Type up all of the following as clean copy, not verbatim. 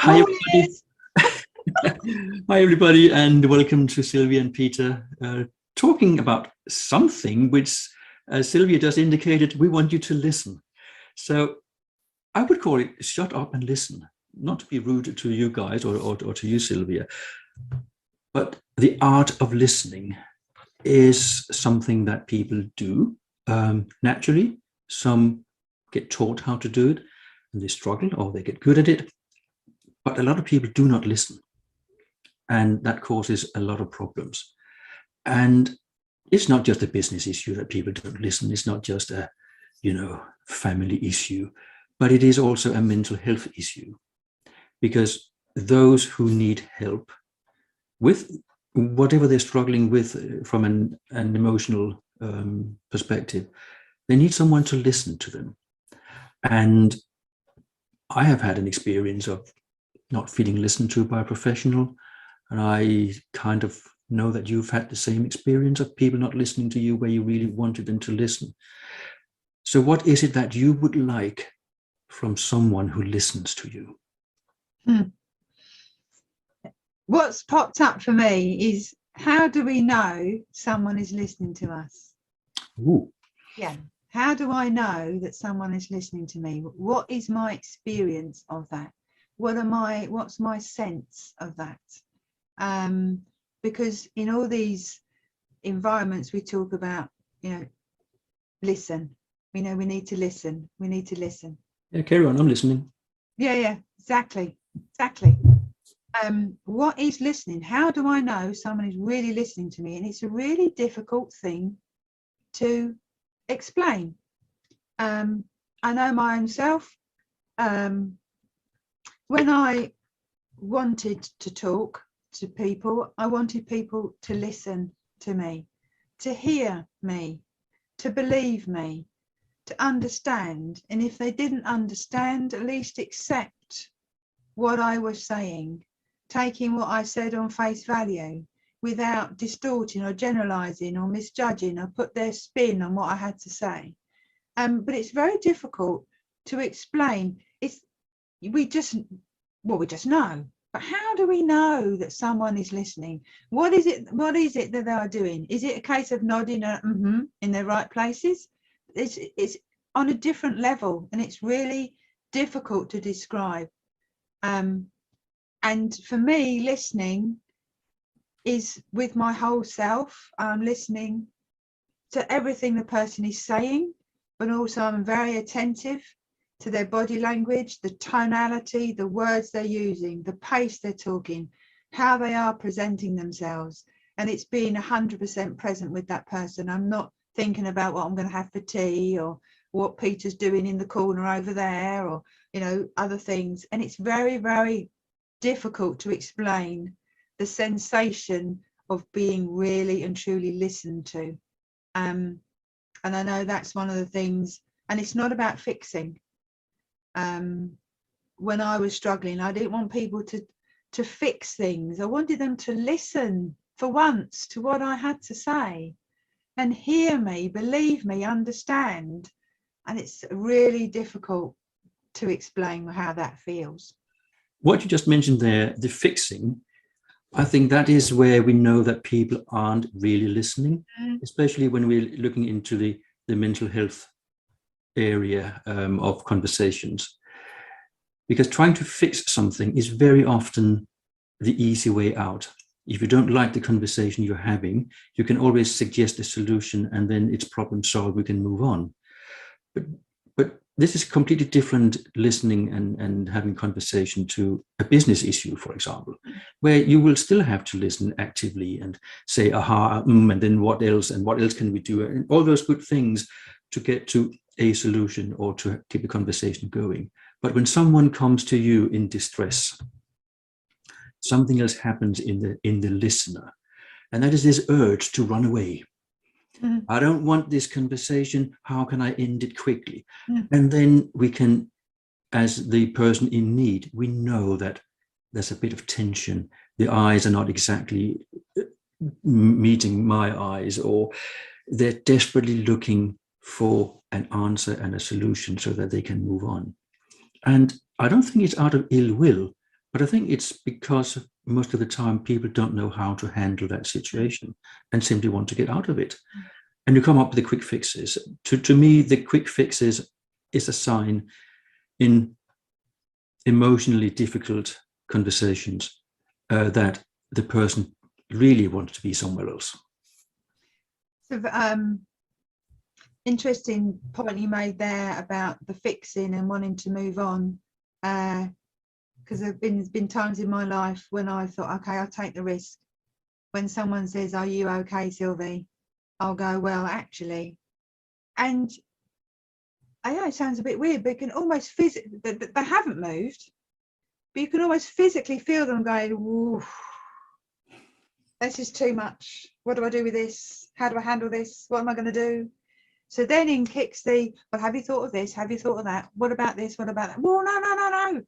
Hi, everybody. Hi, everybody, and welcome to Sylvia and Peter, talking about something which, as Sylvia just indicated, we want you to listen. So I would call it shut up and listen, not to be rude to you guys or to you, Sylvia, but the art of listening is something that people do naturally. Some get taught how to do it and they struggle or they get good at it. But a lot of people do not listen. And that causes a lot of problems. And it's not just a business issue that people don't listen. It's not just a, family issue, but it is also a mental health issue. Because those who need help with whatever they're struggling with from an emotional perspective, they need someone to listen to them. And I have had an experience of not feeling listened to by a professional. And I kind of know that you've had the same experience of people not listening to you where you really wanted them to listen. So what is it that you would like from someone who listens to you? What's popped up for me is, how do we know someone is listening to us? Ooh. Yeah. How do I know that someone is listening to me? What is my experience of that? What's my sense of that? Because in all these environments we talk about, listen. We know we need to listen. We need to listen. Yeah, carry on. I'm listening. Yeah, exactly. What is listening? How do I know someone is really listening to me? And it's a really difficult thing to explain. I know my own self. When I wanted to talk to people, I wanted people to listen to me, to hear me, to believe me, to understand. And if they didn't understand, at least accept what I was saying, taking what I said on face value without distorting or generalizing or misjudging or put their spin on what I had to say. But it's very difficult to explain. We just know. But how do we know that someone is listening? What is it that they are doing? Is it a case of nodding in their right places? It's on a different level, and it's really difficult to describe. And for me, listening is with my whole self. I'm listening to everything the person is saying, but also I'm very attentive to their body language, the tonality, the words they're using, the pace they're talking, how they are presenting themselves. And it's being 100% present with that person. I'm not thinking about what I'm going to have for tea or what Peter's doing in the corner over there or, other things. And it's very, very difficult to explain the sensation of being really and truly listened to. And I know that's one of the things, and it's not about fixing. When I was struggling, I didn't want people to fix things. I wanted them to listen for once to what I had to say and hear me, believe me, understand. And it's really difficult to explain how that feels. What you just mentioned there, the fixing, I think that is where we know that people aren't really listening, especially when we're looking into the mental health area of conversations, because trying to fix something is very often the easy way out. If you don't like the conversation you're having, you can always suggest a solution and then it's problem solved, we can move on. But this is completely different, listening and having conversation, to a business issue, for example, where you will still have to listen actively and say, aha, and then what else can we do? And all those good things to get to a solution or to keep the conversation going. But when someone comes to you in distress, something else happens in the listener, and that is this urge to run away. I don't want this conversation. How can I end it quickly? And then we can, as the person in need, we know that there's a bit of tension. The eyes are not exactly meeting my eyes, or they're desperately looking for an answer and a solution so that they can move on. And I don't think it's out of ill will, But I think it's because most of the time people don't know how to handle that situation and simply want to get out of it. And you come up with the quick fixes. To me, the quick fixes is a sign in emotionally difficult conversations that the person really wants to be somewhere else. So, interesting point you made there about the fixing and wanting to move on. Because there's been times in my life when I thought, okay, I'll take the risk. When someone says, "Are you okay, Sylvie?" I'll go, "Well, actually," and I know it sounds a bit weird, but you can almost physically, they haven't moved, but you can almost physically feel them going, "Ooh, this is too much. What do I do with this? How do I handle this? What am I going to do?" So then in kicks the, "Well, have you thought of this? Have you thought of that? What about this? What about that?" Well, no.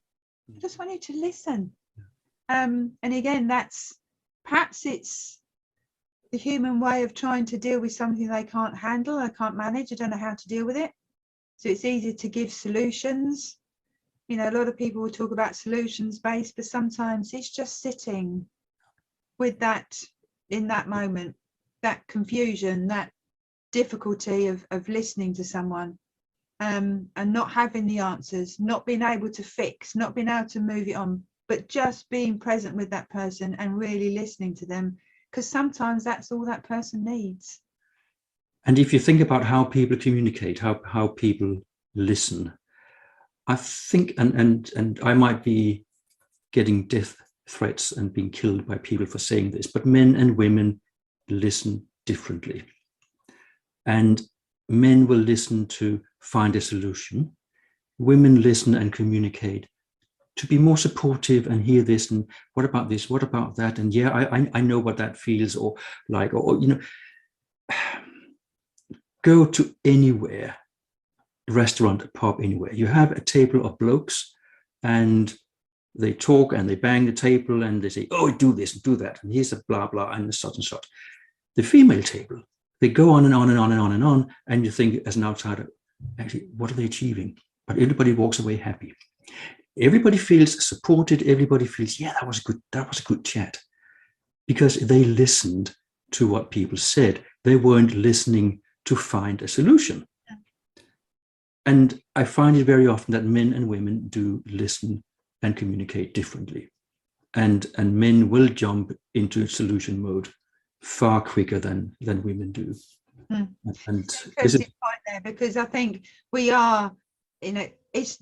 I just want you to listen. And again, perhaps it's the human way of trying to deal with something they can't handle, they can't manage, they don't know how to deal with it. So it's easy to give solutions. A lot of people will talk about solutions based, but sometimes it's just sitting with that in that moment, that confusion, that difficulty of listening to someone, and not having the answers, not being able to fix, not being able to move it on, but just being present with that person and really listening to them, because sometimes that's all that person needs. And if you think about how people communicate, how people listen, I think, and I might be getting death threats and being killed by people for saying this, but men and women listen differently. And men will listen to find a solution. Women listen and communicate to be more supportive and hear this and what about this, what about that, and yeah, I know what that feels or like, or go to anywhere, restaurant, a pub, anywhere. You have a table of blokes and they talk and they bang the table and they say, "Oh, do this and do that, and here's a blah blah and such and such." The female table, they go on and on and on and on and on, and you think as an outsider, actually, what are they achieving? But everybody walks away happy. Everybody feels supported. Everybody feels, yeah, that was a good chat, because they listened to what people said. They weren't listening to find a solution. And I find it very often that men and women do listen and communicate differently. And men will jump into solution mode far quicker than women do. And interesting point there, because I think we are, it's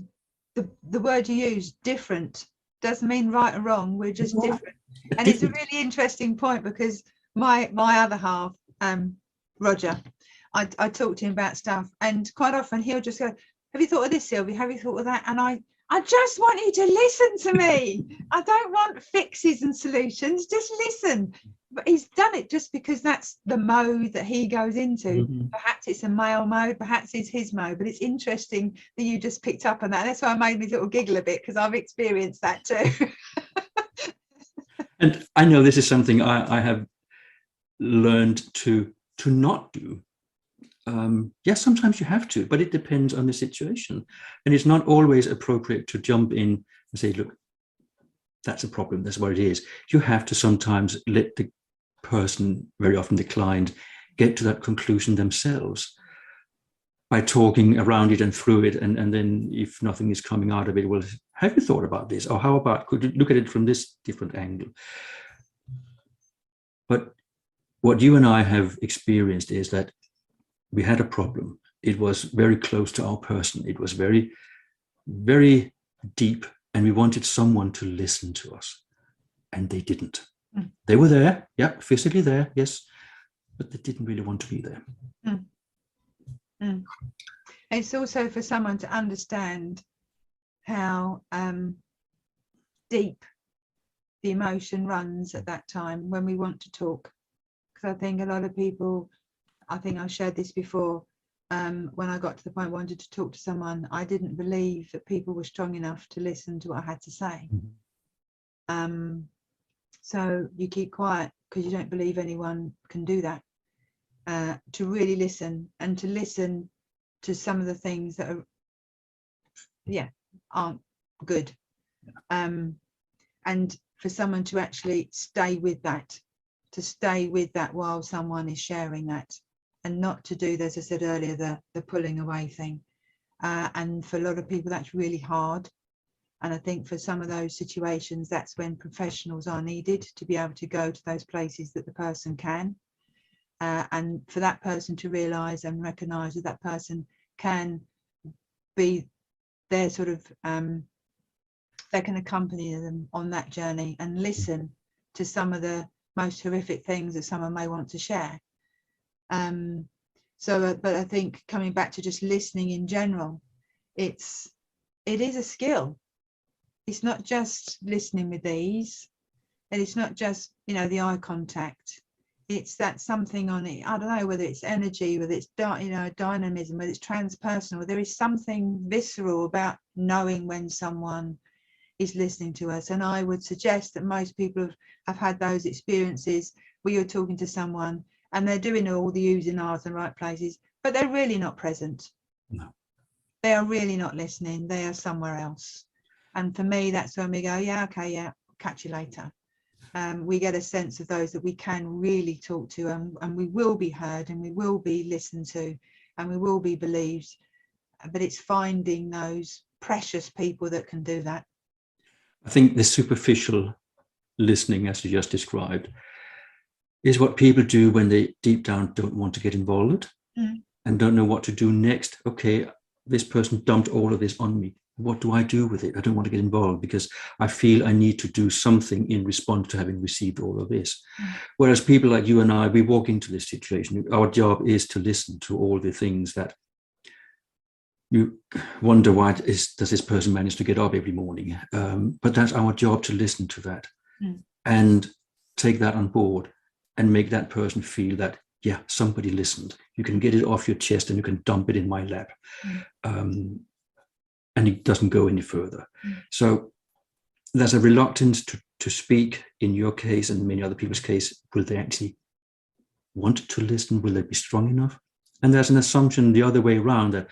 the word you use, different, doesn't mean right or wrong. We're just different. And it's a really interesting point, because my other half, Roger, I talk to him about stuff, and quite often he'll just go, "Have you thought of this, Sylvie? Have you thought of that?" And I just want you to listen to me. I don't want fixes and solutions, just listen. But he's done it just because that's the mode that he goes into. Mm-hmm. Perhaps it's a male mode, perhaps it's his mode, but it's interesting that you just picked up on that. That's why I made me little giggle a bit, because I've experienced that too. And I know this is something I have learned to not do. Yes, sometimes you have to, but it depends on the situation. And it's not always appropriate to jump in and say, "Look, that's a problem, that's what it is." You have to sometimes let the person, very often the client, get to that conclusion themselves by talking around it and through it. And then if nothing is coming out of it, well, have you thought about this? Or how about, could you look at it from this different angle? But what you and I have experienced is that we had a problem. It was very close to our person. It was very, very deep, and we wanted someone to listen to us, and they didn't. Mm. They were there, yeah, physically there, yes, but they didn't really want to be there. Mm. Mm. It's also for someone to understand how deep the emotion runs at that time when we want to talk. Because I think a lot of people, I think I shared this before, when I got to the point where I wanted to talk to someone, I didn't believe that people were strong enough to listen to what I had to say. Mm-hmm. So you keep quiet because you don't believe anyone can do that. To really listen, and to listen to some of the things that aren't good. And and for someone to actually stay with that, while someone is sharing that, and not to do, as I said earlier, the pulling away thing. And for a lot of people, that's really hard. And I think for some of those situations, that's when professionals are needed to be able to go to those places that the person can. And for that person to realise and recognise that that person can be their sort of, they can accompany them on that journey and listen to some of the most horrific things that someone may want to share. But I think coming back to just listening in general, it is a skill. It's not just listening with ease, and it's not just, the eye contact. It's that something on it. I don't know whether it's energy, whether it's dynamism, whether it's transpersonal. There is something visceral about knowing when someone is listening to us. And I would suggest that most people have had those experiences where you're talking to someone and they're doing all the oohs and ahs in the right places, but they're really not present. No. They are really not listening. They are somewhere else. And for me, that's when we go, yeah, okay, yeah, catch you later. We get a sense of those that we can really talk to, and we will be heard, and we will be listened to, and we will be believed. But it's finding those precious people that can do that. I think the superficial listening, as you just described, is what people do when they deep down don't want to get involved and don't know what to do next. Okay, this person dumped all of this on me. What do I do with it? I don't want to get involved because I feel I need to do something in response to having received all of this. Whereas people like you and I, we walk into this situation. Our job is to listen to all the things that you wonder, why does this person manage to get up every morning? But that's our job, to listen to that and take that on board and make that person feel that, yeah, somebody listened. You can get it off your chest and you can dump it in my lap. And it doesn't go any further. So there's a reluctance to speak in your case and many other people's case. Will they actually want to listen? Will they be strong enough? And there's an assumption the other way around that,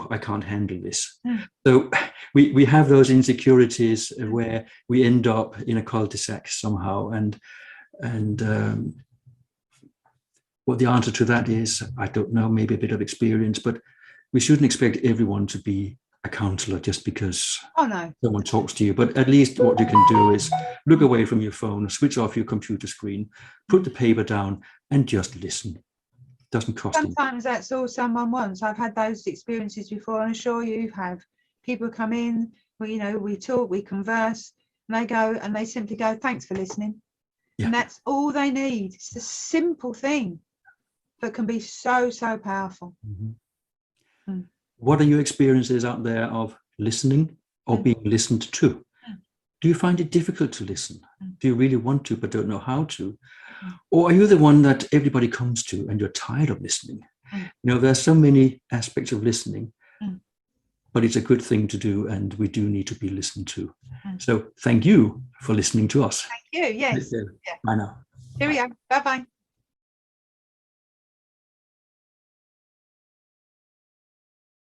I can't handle this. So we have those insecurities where we end up in a cul-de-sac somehow. And what the answer to that is, I don't know, maybe a bit of experience, but we shouldn't expect everyone to be a counselor just because someone talks to you. But at least what you can do is look away from your phone, switch off your computer screen, put the paper down and just listen. Doesn't cost anything. Sometimes that's all someone wants. I've had those experiences before, and I'm sure you have. People come in, we talk, we converse, and they go and they simply go, thanks for listening. Yeah. And that's all they need. It's a simple thing, but can be so, so powerful. What are your experiences out there of listening or being listened to? Do you find it difficult to listen? Do you really want to but don't know how to? Or are you the one that everybody comes to and you're tired of listening? There's so many aspects of listening, but it's a good thing to do, and we do need to be listened to. So thank you for listening to us. Thank you. Yes. Bye now. Here we are. Bye-bye.